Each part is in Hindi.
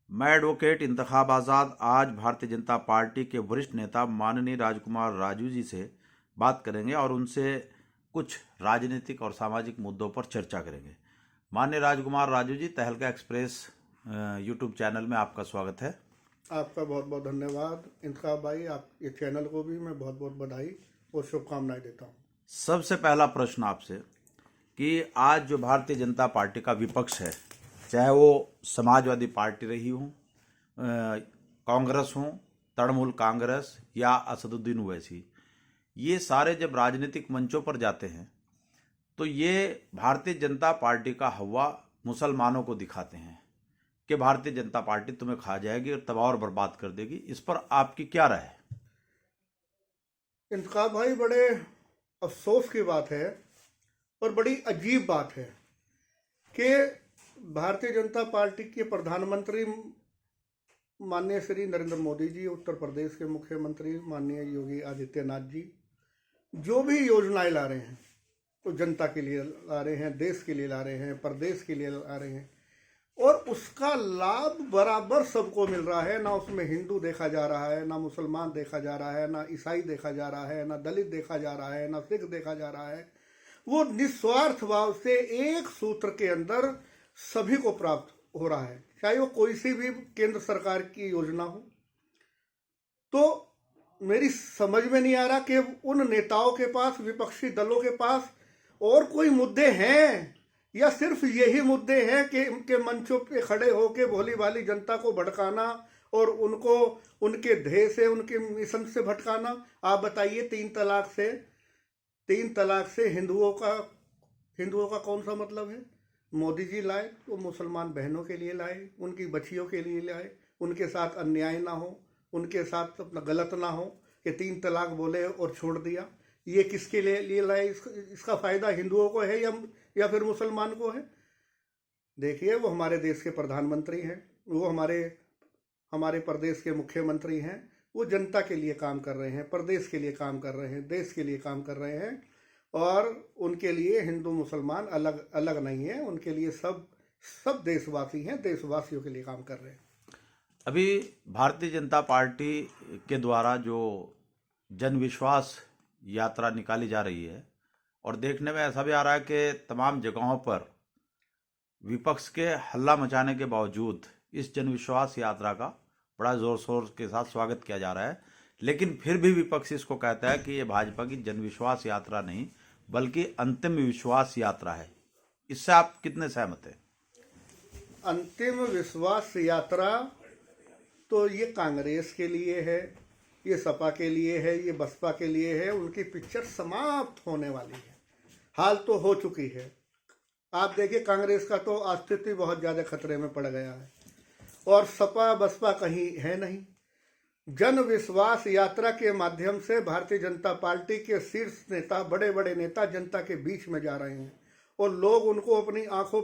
मैं एडवोकेट इंतखाब आज़ाद आज भारतीय जनता पार्टी के वरिष्ठ नेता माननीय राजकुमार राजू जी से बात करेंगे और उनसे कुछ राजनीतिक और सामाजिक मुद्दों पर चर्चा करेंगे। माननीय राजकुमार राजू जी, तहलका एक्सप्रेस यूट्यूब चैनल में आपका स्वागत है। आपका बहुत बहुत धन्यवाद इंतखाब भाई। आप ये चैनल को भी मैं बहुत बहुत बधाई और शुभकामनाएं देता हूँ। सबसे पहला प्रश्न आपसे कि आज जो भारतीय जनता पार्टी का विपक्ष है, चाहे वो समाजवादी पार्टी रही हो, कांग्रेस हो, तृणमूल कांग्रेस या असदुद्दीन ओवैसी, ये सारे जब राजनीतिक मंचों पर जाते हैं तो ये भारतीय जनता पार्टी का हवा मुसलमानों को दिखाते हैं कि भारतीय जनता पार्टी तुम्हें खा जाएगी और तबाह और बर्बाद कर देगी। इस पर आपकी क्या राय है? इंतखाब भाई, बड़े अफसोस की बात है और बड़ी अजीब बात है कि भारतीय जनता पार्टी के प्रधानमंत्री माननीय श्री नरेंद्र मोदी जी, उत्तर प्रदेश के मुख्यमंत्री माननीय योगी आदित्यनाथ जी जो भी योजनाएं ला रहे हैं तो जनता के लिए ला रहे हैं, देश के लिए ला रहे हैं, प्रदेश के लिए ला रहे हैं और उसका लाभ बराबर सबको मिल रहा है। ना उसमें हिंदू देखा जा रहा है, ना मुसलमान देखा जा रहा है, ना ईसाई देखा जा रहा है, ना दलित देखा जा रहा है, ना सिख देखा जा रहा है। वो निस्वार्थ भाव से एक सूत्र के अंदर सभी को प्राप्त हो रहा है, चाहे वो कोई सी भी केंद्र सरकार की योजना हो। तो मेरी समझ में नहीं आ रहा कि उन नेताओं के पास, विपक्षी दलों के पास और कोई मुद्दे हैं या सिर्फ यही मुद्दे हैं कि उनके मंचों पे खड़े होकर भोली भाली जनता को भड़काना और उनको उनके ध्येय से, उनके मिशन से भटकाना। आप बताइए, तीन तलाक से हिंदुओं का कौन सा मतलब है? मोदी जी लाए तो मुसलमान बहनों के लिए लाए, उनकी बच्चियों के लिए लाए, उनके साथ अन्याय ना हो, उनके साथ अपना गलत ना हो कि तीन तलाक बोले और छोड़ दिया। ये किसके लिए लाए? इसका फायदा हिंदुओं को है या फिर मुसलमान को है? देखिए, वो हमारे देश के प्रधानमंत्री हैं, वो हमारे प्रदेश के मुख्यमंत्री हैं। वो जनता के लिए काम कर रहे हैं, प्रदेश के लिए काम कर रहे हैं, देश के लिए काम कर रहे हैं और उनके लिए हिंदू मुसलमान अलग अलग नहीं है। उनके लिए सब देशवासी हैं, देशवासियों के लिए काम कर रहे हैं। अभी भारतीय जनता पार्टी के द्वारा जो जन विश्वास यात्रा निकाली जा रही है और देखने में ऐसा भी आ रहा है कि तमाम जगहों पर विपक्ष के हल्ला मचाने के बावजूद इस जन विश्वास यात्रा का बड़ा जोर शोर के साथ स्वागत किया जा रहा है, लेकिन फिर भी विपक्ष इसको कहता है कि ये भाजपा की जन विश्वास यात्रा नहीं बल्कि अंतिम विश्वास यात्रा है। इससे आप कितने सहमत हैं? अंतिम विश्वास यात्रा तो ये कांग्रेस के लिए है, ये सपा के लिए है, ये बसपा के लिए है। उनकी पिक्चर समाप्त होने वाली है, हाल तो हो चुकी है। आप देखिए, कांग्रेस का तो अस्तित्व बहुत ज़्यादा खतरे में पड़ गया है और सपा बसपा कहीं है नहीं। जन विश्वास यात्रा के माध्यम से भारतीय जनता पार्टी के शीर्ष नेता, बड़े बड़े नेता जनता के बीच में जा रहे हैं और लोग उनको अपनी आंखों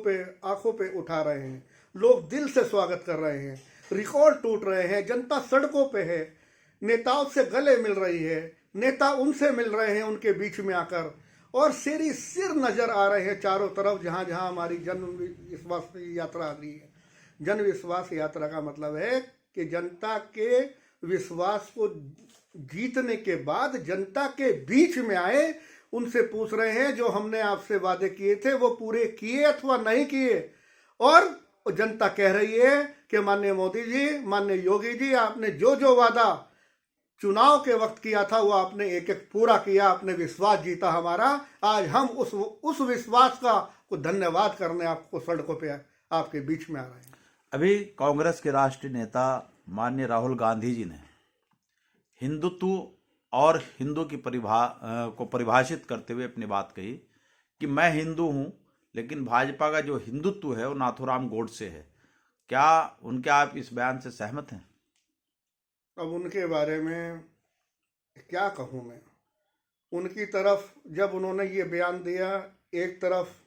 पे उठा रहे हैं। लोग दिल से स्वागत कर रहे हैं, रिकॉर्ड टूट रहे हैं, जनता सड़कों पे है, नेताओं से गले मिल रही है, नेता उनसे मिल रहे हैं उनके बीच में आकर और सिर नजर आ रहे हैं चारों तरफ जहां जहां हमारी जन विश्वास यात्रा आ रही है। जन विश्वास यात्रा का मतलब है कि जनता के विश्वास को जीतने के बाद जनता के बीच में आए, उनसे पूछ रहे हैं जो हमने आपसे वादे किए थे वो पूरे किए अथवा नहीं किए। और जनता कह रही है कि माननीय मोदी जी, माननीय योगी जी, आपने जो वादा चुनाव के वक्त किया था वो आपने एक एक पूरा किया, आपने विश्वास जीता हमारा। आज हम उस विश्वास का को धन्यवाद करने आपको सड़कों पे आपके बीच में आ रहे हैं। अभी कांग्रेस के राष्ट्रीय नेता माननीय राहुल गांधी जी ने हिंदुत्व और हिंदू की को परिभाषित करते हुए अपनी बात कही कि मैं हिंदू हूं, लेकिन भाजपा का जो हिंदुत्व है वो नाथूराम गोडसे है। क्या उनके आप इस बयान से सहमत हैं? अब उनके बारे में क्या कहूँ मैं। उनकी तरफ जब उन्होंने ये बयान दिया, एक तरफ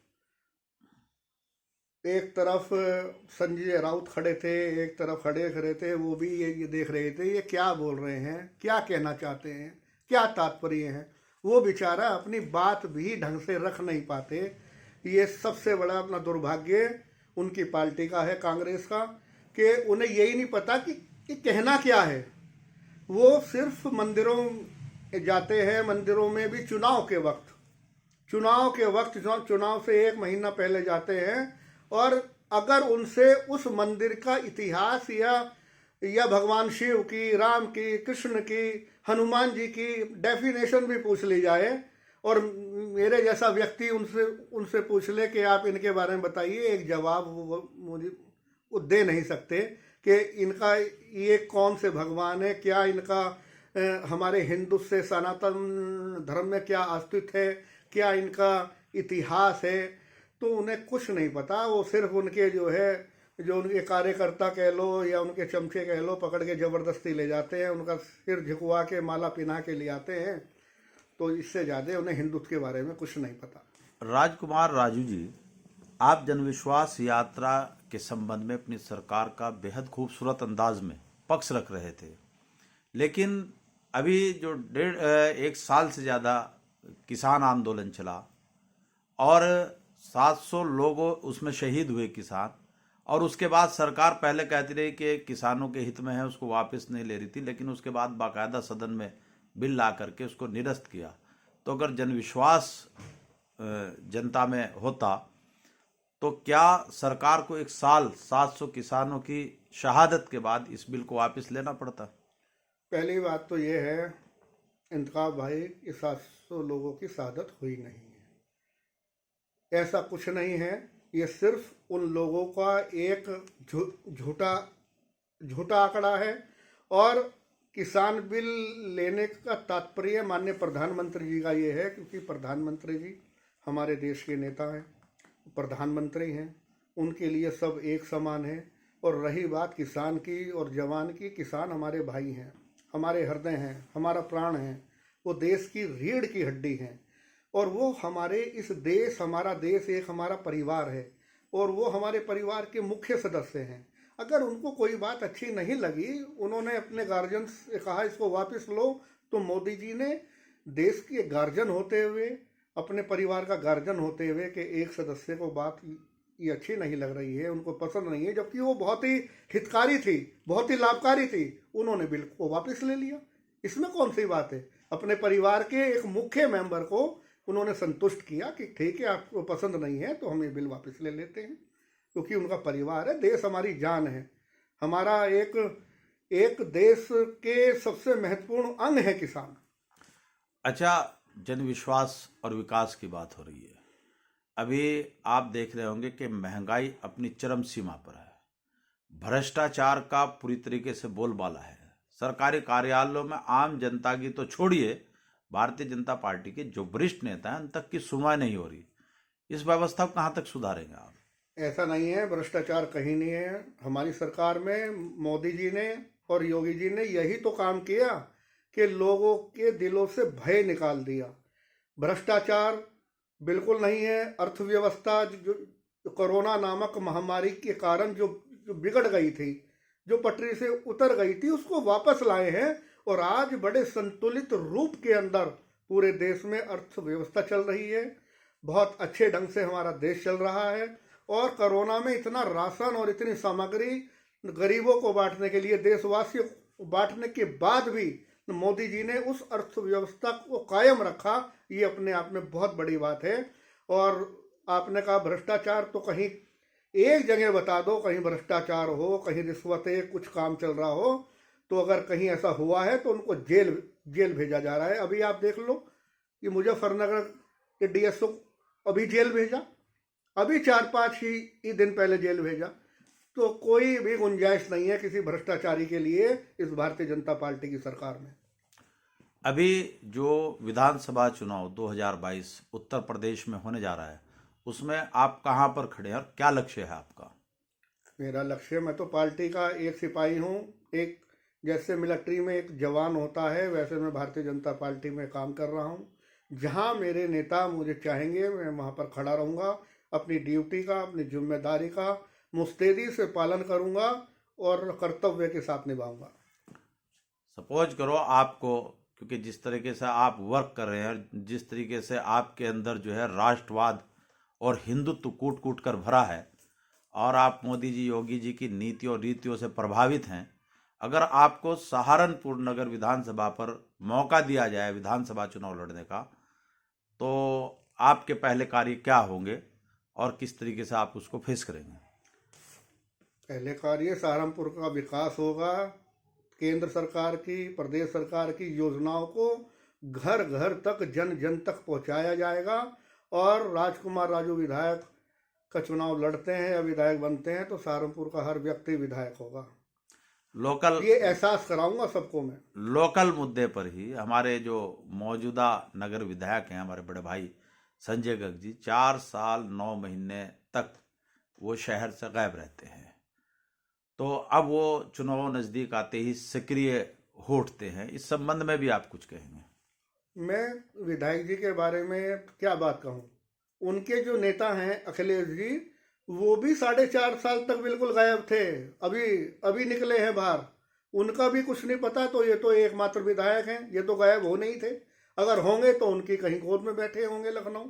संजय राउत खड़े थे, एक तरफ खड़े थे, वो भी ये देख रहे थे ये क्या बोल रहे हैं, क्या कहना चाहते हैं, क्या तात्पर्य है। वो बेचारा अपनी बात भी ढंग से रख नहीं पाते। ये सबसे बड़ा अपना दुर्भाग्य उनकी पार्टी का है, कांग्रेस का, कि उन्हें यही नहीं पता कि कहना क्या है। वो सिर्फ मंदिरों जाते हैं, मंदिरों में भी चुनाव के वक्त चुनाव से 1 महीना पहले जाते हैं, और अगर उनसे उस मंदिर का इतिहास या भगवान शिव की, राम की, कृष्ण की, हनुमान जी की डेफिनेशन भी पूछ ली जाए, और मेरे जैसा व्यक्ति उनसे पूछ ले कि आप इनके बारे में बताइए, एक जवाब मुझे वो दे नहीं सकते कि इनका ये कौन से भगवान है, क्या इनका हमारे हिंदू से सनातन धर्म में क्या अस्तित्व है, क्या इनका इतिहास है। तो उन्हें कुछ नहीं पता। वो सिर्फ उनके जो उनके कार्यकर्ता कह लो या उनके चमचे कह लो, पकड़ के ज़बरदस्ती ले जाते हैं, उनका सिर झुकवा के माला पिना के ले आते हैं। तो इससे ज़्यादा उन्हें हिंदुत्व के बारे में कुछ नहीं पता। राजकुमार राजू जी, आप जनविश्वास यात्रा के संबंध में अपनी सरकार का बेहद खूबसूरत अंदाज में पक्ष रख रहे थे, लेकिन अभी जो 1 साल से ज़्यादा किसान आंदोलन चला और 700 लोग उसमें शहीद हुए किसान, और उसके बाद सरकार पहले कहती रही कि किसानों के हित में है, उसको वापस नहीं ले रही थी, लेकिन उसके बाद बाकायदा सदन में बिल ला करके उसको निरस्त किया। तो अगर जनविश्वास जनता में होता तो क्या सरकार को 1 साल 700 किसानों की शहादत के बाद इस बिल को वापस लेना पड़ता? पहली बात तो ये है इंतखाब भाई कि 700 लोगों की शहादत हुई नहीं है, ऐसा कुछ नहीं है। ये सिर्फ उन लोगों का एक झूठा आंकड़ा है। और किसान बिल लेने का तात्पर्य माननीय प्रधानमंत्री जी का ये है, क्योंकि प्रधानमंत्री जी हमारे देश के नेता हैं, प्रधानमंत्री हैं, उनके लिए सब एक समान है। और रही बात किसान की और जवान की, किसान हमारे भाई हैं, हमारे हृदय हैं, हमारा प्राण है, वो देश की रीढ़ की हड्डी हैं, और वो हमारे हमारा देश एक हमारा परिवार है, और वो हमारे परिवार के मुख्य सदस्य हैं। अगर उनको कोई बात अच्छी नहीं लगी, उन्होंने अपने गार्जियन से कहा इसको वापस लो, तो मोदी जी ने देश के गार्जियन होते हुए, अपने परिवार का गार्जियन होते हुए कि एक सदस्य को बात ये अच्छी नहीं लग रही है, उनको पसंद नहीं है, जबकि वो बहुत ही हितकारी थी, बहुत ही लाभकारी थी, उन्होंने बिल को वापस ले लिया। इसमें कौन सी बात है? अपने परिवार के एक मुख्य मेंबर को उन्होंने संतुष्ट किया कि ठीक है, आपको पसंद नहीं है तो हम ये बिल वापस ले लेते हैं, क्योंकि उनका परिवार है, देश हमारी जान है, हमारा एक देश के सबसे महत्वपूर्ण अंग है किसान। अच्छा, जनविश्वास और विकास की बात हो रही है। अभी आप देख रहे होंगे कि महंगाई अपनी चरम सीमा पर है, भ्रष्टाचार का पूरी तरीके से बोलबाला है, सरकारी कार्यालयों में आम जनता की तो छोड़िए, भारतीय जनता पार्टी के जो वरिष्ठ नेता हैं उन तक की सुनवाई नहीं हो रही। इस व्यवस्था को कहाँ तक सुधारेंगे आप? ऐसा नहीं है, भ्रष्टाचार कहीं नहीं है। हमारी सरकार में मोदी जी ने और योगी जी ने यही तो काम किया कि लोगों के दिलों से भय निकाल दिया। भ्रष्टाचार बिल्कुल नहीं है। अर्थव्यवस्था जो कोरोना नामक महामारी के कारण जो बिगड़ गई थी, जो पटरी से उतर गई थी, उसको वापस लाए हैं, और आज बड़े संतुलित रूप के अंदर पूरे देश में अर्थव्यवस्था चल रही है। बहुत अच्छे ढंग से हमारा देश चल रहा है, और कोरोना में इतना राशन और इतनी सामग्री गरीबों को बांटने के लिए, देशवासियों को बांटने के बाद भी मोदी जी ने उस अर्थव्यवस्था को कायम रखा। ये अपने आप में बहुत बड़ी बात है। और आपने कहा भ्रष्टाचार, तो कहीं एक जगह बता दो कहीं भ्रष्टाचार हो, कहीं रिश्वतें कुछ काम चल रहा हो, तो अगर कहीं ऐसा हुआ है तो उनको जेल भेजा जा रहा है। अभी आप देख लो कि मुजफ्फरनगर के डीएसओ अभी जेल भेजा, अभी 4-5 ही दिन पहले जेल भेजा। तो कोई भी गुंजाइश नहीं है किसी भ्रष्टाचारी के लिए इस भारतीय जनता पार्टी की सरकार में। अभी जो विधानसभा चुनाव 2022 उत्तर प्रदेश में होने जा रहा है, उसमें आप कहां पर खड़े हैं और क्या लक्ष्य है आपका? मेरा लक्ष्य, मैं तो पार्टी का एक सिपाही हूं। एक जैसे मिलिट्री में एक जवान होता है, वैसे मैं भारतीय जनता पार्टी में काम कर रहा हूं। जहां मेरे नेता मुझे चाहेंगे मैं वहां पर खड़ा रहूंगा। अपनी ड्यूटी का, अपनी जिम्मेदारी का मुस्तैदी से पालन करूंगा और कर्तव्य के साथ निभाऊंगा। सपोज करो आपको, क्योंकि जिस तरीके से आप वर्क कर रहे हैं, जिस तरीके से आपके अंदर जो है राष्ट्रवाद और हिंदुत्व कूट कूट कर भरा है, और आप मोदी जी योगी जी की नीति और रीतियों से प्रभावित हैं, अगर आपको सहारनपुर नगर विधानसभा पर मौका दिया जाए विधानसभा चुनाव लड़ने का, तो आपके पहले कार्य क्या होंगे और किस तरीके से आप उसको फेस करेंगे? पहले कार्य सहारनपुर का विकास होगा। केंद्र सरकार की, प्रदेश सरकार की योजनाओं को घर घर तक, जन जन तक पहुंचाया जाएगा। और राजकुमार राजू विधायक का चुनाव लड़ते हैं या विधायक बनते हैं तो सहारनपुर का हर व्यक्ति विधायक होगा। लोकल ये एहसास कराऊंगा सबको मैं। लोकल मुद्दे पर ही हमारे जो मौजूदा नगर विधायक हैं, हमारे बड़े भाई संजय गर्ग जी, 4 साल 9 महीने तक वो शहर से गायब रहते हैं। तो अब वो चुनाव नज़दीक आते ही सक्रिय हो उठते हैं। इस संबंध में भी आप कुछ कहेंगे? मैं विधायक जी के बारे में क्या बात कहूँ। उनके जो नेता हैं अखिलेश जी, वो भी 4.5 साल तक बिल्कुल गायब थे। अभी अभी निकले हैं बाहर। उनका भी कुछ नहीं पता। तो ये तो एकमात्र विधायक हैं, ये तो गायब हो नहीं थे। अगर होंगे तो उनकी कहीं गोद में बैठे होंगे लखनऊ।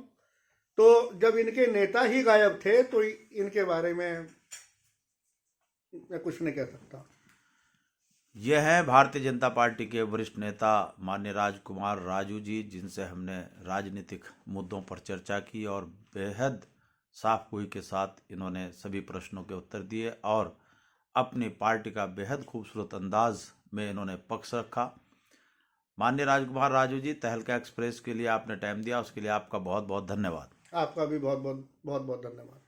तो जब इनके नेता ही गायब थे तो इनके बारे में मैं कुछ नहीं कह सकता। यह हैं भारतीय जनता पार्टी के वरिष्ठ नेता माननीय राजकुमार राजू जी, जिनसे हमने राजनीतिक मुद्दों पर चर्चा की और बेहद साफगोई के साथ इन्होंने सभी प्रश्नों के उत्तर दिए और अपनी पार्टी का बेहद खूबसूरत अंदाज में इन्होंने पक्ष रखा। माननीय राजकुमार राजू जी, तहलका एक्सप्रेस के लिए आपने टाइम दिया, उसके लिए आपका बहुत बहुत धन्यवाद। आपका भी बहुत बहुत धन्यवाद।